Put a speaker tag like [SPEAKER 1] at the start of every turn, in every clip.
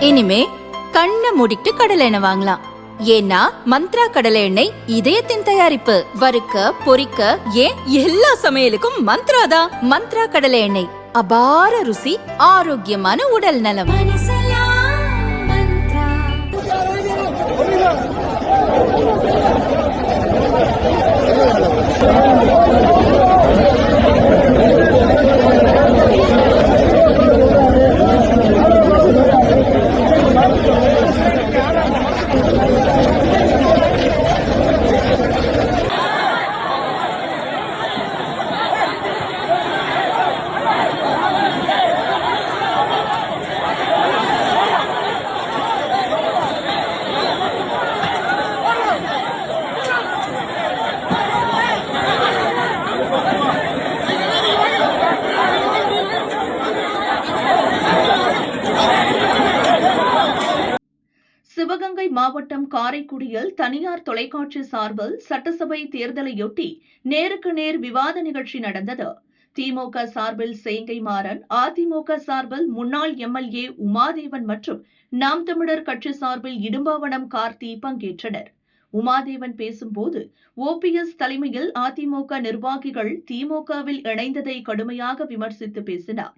[SPEAKER 1] இனிமே கண்ணை மூடிட்டு கடலை எண்ணெய் வாங்கலாம். ஏன்னா மந்த்ரா கடலை எண்ணெய் இதயத்தின் தயாரிப்பு. வறுக்க பொரிக்க ஏன் எல்லா சமையலுக்கும் மந்த்ரா தான். மந்த்ரா கடலை எண்ணெய், அபார ருசி, ஆரோக்கியமான உடல் நலம்.
[SPEAKER 2] சிவகங்கை மாவட்டம் காரைக்குடியில் தனியார் தொலைக்காட்சி சார்பில் சட்டசபை தேர்தலையொட்டி நேருக்கு நேர் விவாத நிகழ்ச்சி நடந்தது. திமுக சார்பில் சேங்கை மாறன், அதிமுக சார்பில் முன்னாள் எம்எல்ஏ உமாதேவன் மற்றும் நாம் தமிழர் கட்சி சார்பில் இடும்பாவனம் கார்த்தி பங்கேற்றனர். உமாதேவன் பேசும்போது, ஓபிஎஸ் தலைமையில் அதிமுக நிர்வாகிகள் திமுகவில் இணைந்ததை கடுமையாக விமர்சித்து பேசினார்.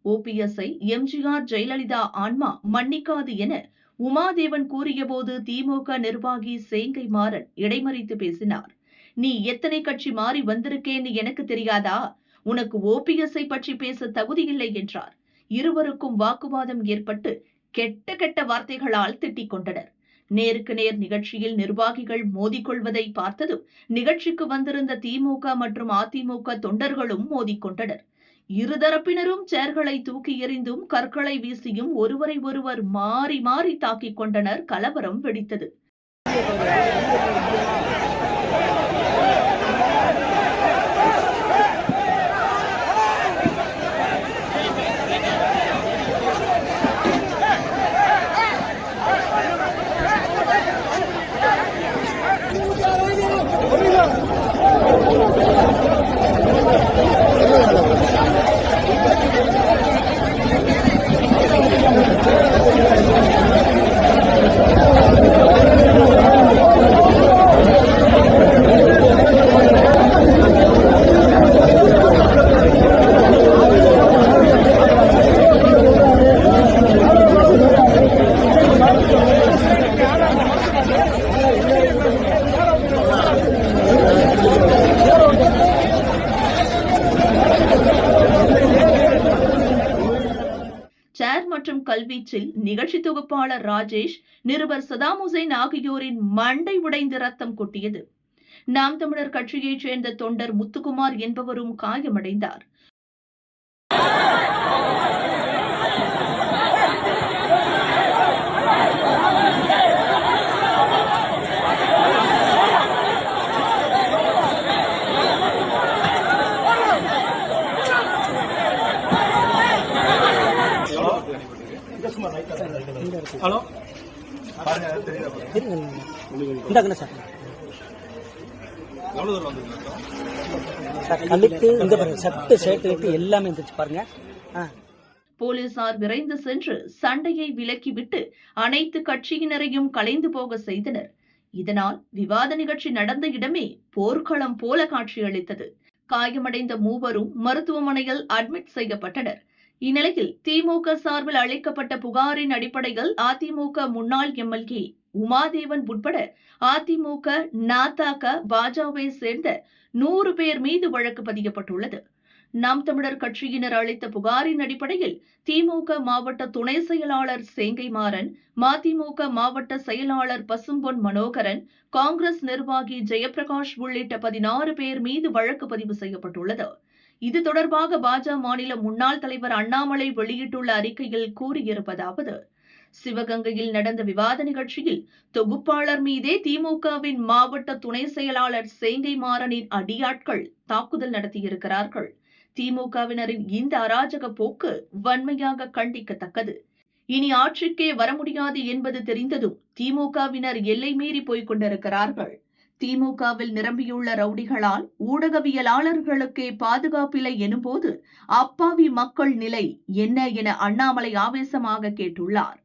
[SPEAKER 2] ஓபிஎஸ்ஐ எம்ஜிஆர் ஜெயலலிதா ஆன்மா மன்னிக்காது என உமாதேவன் கூறியபோது திமுக நிர்வாகி சேங்கை மாறன் இடைமறித்து பேசினார். நீ எத்தனை கட்சி மாறி வந்திருக்கேன்னு எனக்கு தெரியாதா? உனக்கு ஓபிஎஸ்ஐ பற்றி பேச தகுதியில்லை என்றார். இருவருக்கும் வாக்குவாதம் ஏற்பட்டு கெட்ட கெட்ட வார்த்தைகளால் திட்டிக் கொண்டனர். நேருக்கு நேர் நிகழ்ச்சியில் நிர்வாகிகள் மோதிக்கொள்வதை பார்த்ததும் நிகழ்ச்சிக்கு வந்திருந்த திமுக மற்றும் அதிமுக தொண்டர்களும் மோதிக்கொண்டனர். இருதரப்பினரும் சேர்களை தூக்கி எறிந்தும் கற்களை வீசியும் ஒருவரை ஒருவர் மாறி மாறி தாக்கிக் கொண்டனர். கலவரம் வெடித்தது. சேர் மற்றும் கல்வீச்சில் நிகழ்ச்சி தொகுப்பாளர் ராஜேஷ், நிருபர் சதாம் ஹுசைன் ஆகியோரின் மண்டை உடைந்து ரத்தம் கொட்டியது. நாம் தமிழர் கட்சியைச் சேர்ந்த தொண்டர் முத்துக்குமார் என்பவரும் காயமடைந்தார்.
[SPEAKER 3] ஹலோ
[SPEAKER 2] போலீசார் விரைந்து சென்று சண்டையை விலக்கிவிட்டு அனைத்து கட்சியினரையும் கலைந்து போக செய்தனர். இதனால் விவாத நிகழ்ச்சி நடந்த இடமே போர்க்களம் போல காட்சியளித்தது. காயமடைந்த மூவரும் மருத்துவமனையில் அட்மிட் செய்யப்பட்டனர். இந்நிலையில் திமுக சார்பில் அளிக்கப்பட்ட புகாரின் அடிப்படையில் அதிமுக முன்னாள் எம்எல்ஏ உமாதேவன் உட்பட அதிமுக, நாதாக, பாஜவை சேர்ந்த 100 பேர் மீது வழக்கு பதியப்பட்டுள்ளது. நாம் தமிழர் கட்சியினர் அளித்த புகாரின் அடிப்படையில் திமுக மாவட்ட துணை செயலாளர் சேங்கை மாறன், மதிமுக மாவட்ட செயலாளர் பசும்பொன் மனோகரன், காங்கிரஸ் நிர்வாகி ஜெயபிரகாஷ் உள்ளிட்ட 16 பேர் மீது வழக்கு பதிவு செய்யப்பட்டுள்ளது. இது தொடர்பாக பாஜ மாநில முன்னாள் தலைவர் அண்ணாமலை வெளியிட்டுள்ள அறிக்கையில் கூறியிருப்பதாவது: சிவகங்கையில் நடந்த விவாத நிகழ்ச்சியில் தொகுப்பாளர் மீதே திமுகவின் மாவட்ட துணை செயலாளர் சேங்கை மாறனின் அடியாட்கள் தாக்குதல் நடத்தியிருக்கிறார்கள். திமுகவினரின் இந்த அராஜக போக்கு வன்மையாக கண்டிக்கத்தக்கது. இனி ஆட்சிக்கே வர முடியாது என்பது தெரிந்ததும் திமுகவினர் எல்லை மீறி போய்க் கொண்டிருக்கிறார்கள். திமுகவில் நிரம்பியுள்ள ரவுடிகளால் ஊடகவியலாளர்களுக்கே பாதுகாப்பில்லை எனும்போது அப்பாவி மக்கள் நிலை என்ன என அண்ணாமலை ஆவேசமாக கேட்டுள்ளார்.